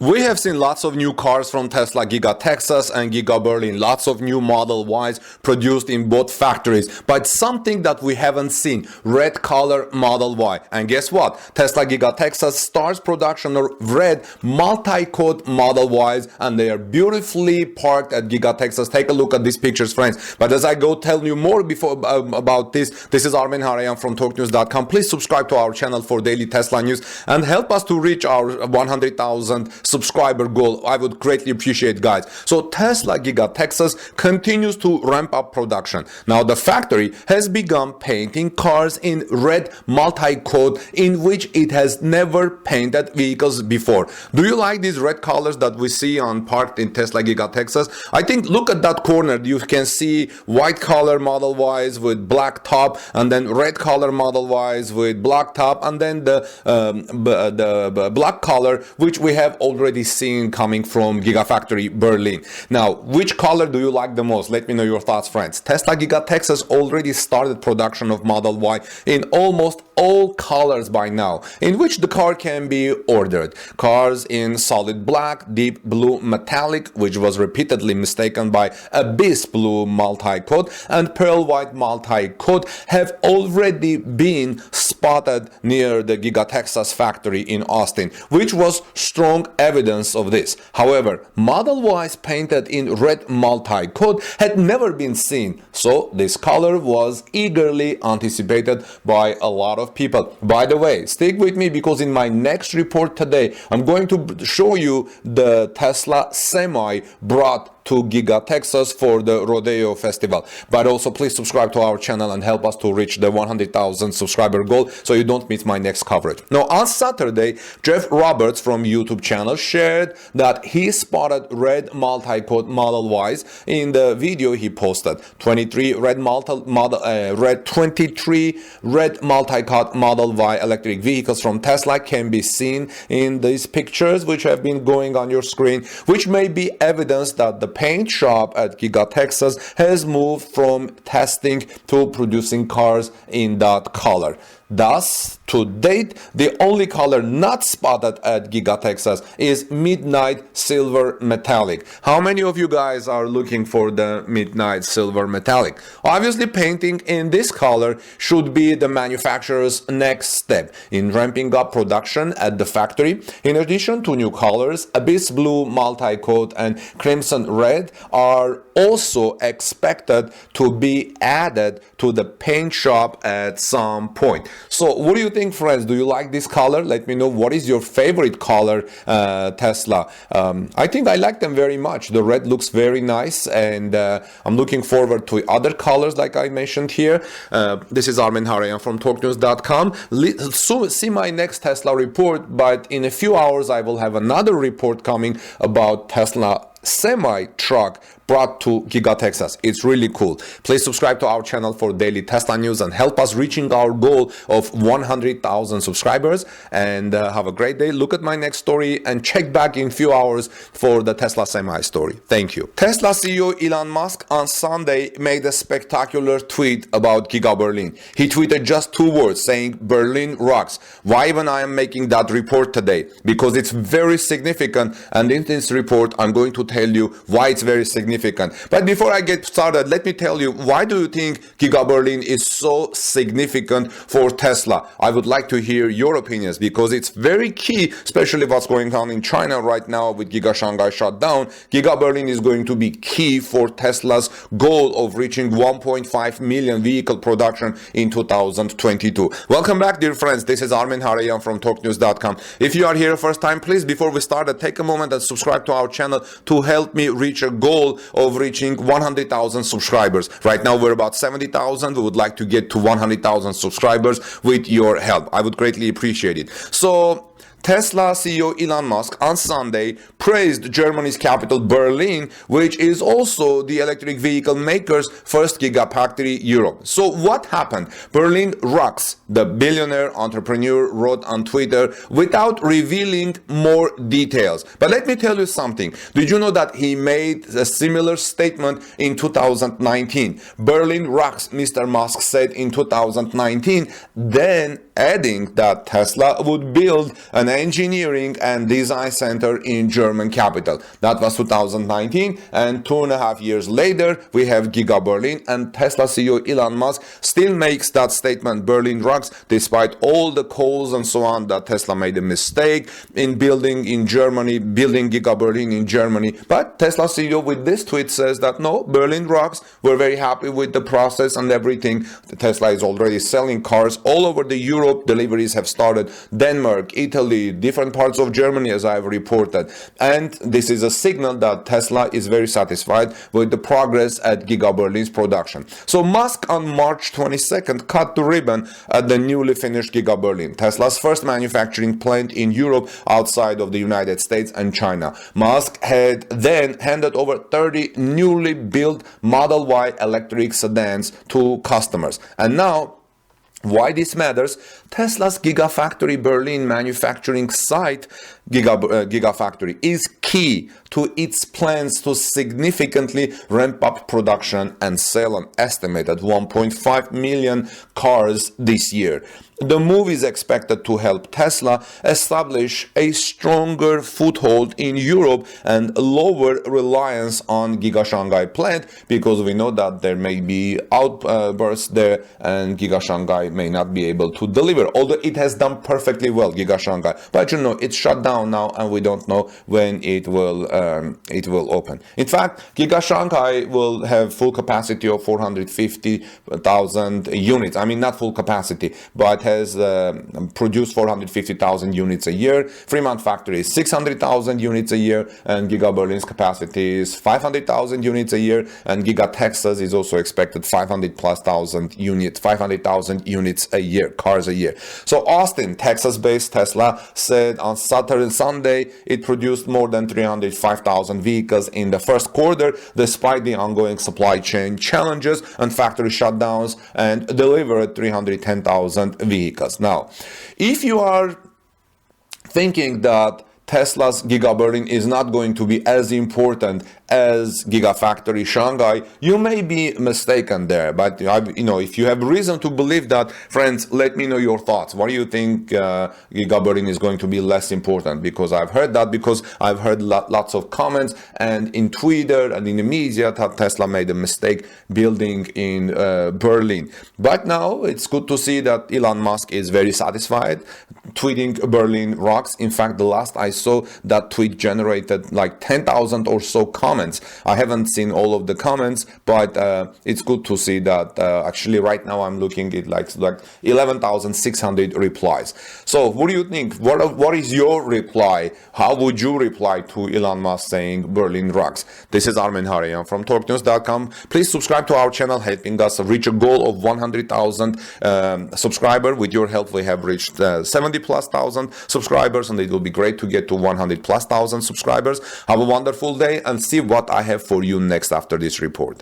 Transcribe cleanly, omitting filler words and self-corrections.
We have seen lots of new cars from Tesla Giga Texas and Giga Berlin, lots of new Model Ys produced in both factories, but something that we haven't seen, red color Model Y. And guess what? Tesla Giga Texas starts production of red multi-coat Model Ys, and they are beautifully parked at Giga Texas. Take a look at these pictures, friends. But as I go tell you more about this is Armen Harayan from TalkNews.com. Please subscribe to our channel for daily Tesla news and help us to reach our 100,000 subscriber goal. I would greatly appreciate, guys. So Tesla Giga Texas continues to ramp up production. Now the factory has begun painting cars in red multi-coat, in which it has never painted vehicles before. Do you like these red colors that we see on parked in Tesla Giga Texas? I think, look at that corner. You can see white color Model Ys with black top, and then red color Model Ys with black top, and then the black color which we have already seen coming from Gigafactory Berlin. Now, which color do you like the most? Let me know your thoughts, friends. Tesla Giga Texas already started production of Model Y in almost all colors by now, in which the car can be ordered. Cars in solid black, deep blue metallic, which was repeatedly mistaken by abyss blue multi-coat, and pearl white multi-coat have already been spotted near the Giga Texas factory in Austin, which was strong evidence of this. However, Model Ys painted in red multi-coat had never been seen, so this color was eagerly anticipated by a lot of people. By the way, stick with me, because in my next report today, I'm going to show you the Tesla Semi brought to Giga Texas for the Rodeo Festival. But also, please subscribe to our channel and help us to reach the 100,000 subscriber goal so you don't miss my next coverage. Now, on Saturday, Jeff Roberts from YouTube channel shared that he spotted red multi-coat Model Ys in the video he posted. 23 red multi-coat Model Y electric vehicles from Tesla can be seen in these pictures, which have been going on your screen, which may be evidence that the paint shop at Giga Texas has moved from testing to producing cars in that color. Thus, to date, the only color not spotted at Giga Texas is Midnight Silver Metallic. How many of you guys are looking for the Midnight Silver Metallic? Obviously, painting in this color should be the manufacturer's next step in ramping up production at the factory. In addition to new colors, Abyss Blue Multi-Coat and Crimson Red are also expected to be added to the paint shop at some point. So what do you think, friends? Do you like this color? Let me know what is your favorite color, Tesla. I think I like them very much. The red looks very nice, and I'm looking forward to other colors like I mentioned here. This is Armen Harayan from TalkNews.com. So see my next Tesla report, but in a few hours I will have another report coming about Tesla semi-truck brought to Giga Texas. It's really cool. Please subscribe to our channel for daily Tesla news and help us reaching our goal of 100,000 subscribers. And have a great day. Look at my next story and check back in a few hours for the Tesla Semi story. Thank you. Tesla CEO Elon Musk on Sunday made a spectacular tweet about Giga Berlin. He tweeted just 2 words saying, "Berlin rocks." Why even I am making that report today? Because it's very significant, and in this report I'm going to tell you why it's very significant. But before I get started, let me tell you, why do you think Giga Berlin is so significant for Tesla? I would like to hear your opinions, because it's very key, especially what's going on in China right now with Giga Shanghai shut down. Giga Berlin is going to be key for Tesla's goal of reaching 1.5 million vehicle production in 2022. Welcome back, dear friends. This is Armen Harayan from TalkNews.com. If you are here first time, please, before we start, take a moment and subscribe to our channel to help me reach a goal of reaching 100,000 subscribers. Right now we're about 70,000. We would like to get to 100,000 subscribers with your help. I would greatly appreciate it. So Tesla CEO Elon Musk on Sunday praised Germany's capital Berlin, which is also the electric vehicle maker's first Gigafactory Europe. So what happened? Berlin rocks, the billionaire entrepreneur wrote on Twitter without revealing more details. But let me tell you something. Did you know that he made a similar statement in 2019? Berlin rocks, Mr. Musk said in 2019, then adding that Tesla would build an engineering and design center in German capital. That was 2019, and 2.5 years later, we have Giga Berlin, and Tesla CEO Elon Musk still makes that statement, Berlin rocks, despite all the calls and so on that Tesla made a mistake in building in Germany, building Giga Berlin in Germany. But Tesla CEO with this tweet says that no, Berlin rocks, we're very happy with the process and everything. Tesla is already selling cars all over the Europe. Deliveries have started Denmark, Italy, different parts of Germany, as I've reported. And this is a signal that Tesla is very satisfied with the progress at Giga Berlin's production. So Musk on March 22nd cut the ribbon at the newly finished Giga Berlin, Tesla's first manufacturing plant in Europe outside of the United States and China. Musk had then handed over 30 newly built Model Y electric sedans to customers. And now, why this matters? Tesla's Gigafactory Berlin manufacturing site, Gigafactory, is key to its plans to significantly ramp up production and sell an estimated 1.5 million cars this year. The move is expected to help Tesla establish a stronger foothold in Europe and lower reliance on Giga Shanghai plant, because we know that there may be outbursts there and Giga Shanghai may not be able to deliver, although it has done perfectly well, Giga Shanghai. But you know, it's shut down now and we don't know when it will open. In fact, Giga Shanghai will have full capacity of 450,000 units. I mean, not full capacity, but has produced 450,000 units a year. Fremont factory is 600,000 units a year, and Giga Berlin's capacity is 500,000 units a year, and Giga Texas is also expected 500,000 units a year, cars a year. So Austin, Texas-based Tesla said on Saturday and Sunday it produced more than 305,000 vehicles in the first quarter, despite the ongoing supply chain challenges and factory shutdowns, and delivered 310,000 vehicles. Now, if you are thinking that Tesla's Giga Berlin is not going to be as important as Gigafactory Shanghai, you may be mistaken there. But if you have reason to believe that, friends, let me know your thoughts. Why do you think Giga Berlin is going to be less important? Because I've heard that, because I've heard lots of comments and in Twitter and in the media that Tesla made a mistake building in Berlin. But now it's good to see that Elon Musk is very satisfied, tweeting Berlin rocks. In fact, the last I saw, that tweet generated like 10,000 or so comments. I haven't seen all of the comments, but it's good to see that actually right now I'm looking at like 11,600 replies. So what do you think? What is your reply? How would you reply to Elon Musk saying Berlin rocks? This is Armen Harayan from TalkNews.com. Please subscribe to our channel, helping us reach a goal of 100,000 subscribers. With your help, we have reached 70,000+ subscribers, and it will be great to get to 100,000+ subscribers. Have a wonderful day and see what I have for you next after this report.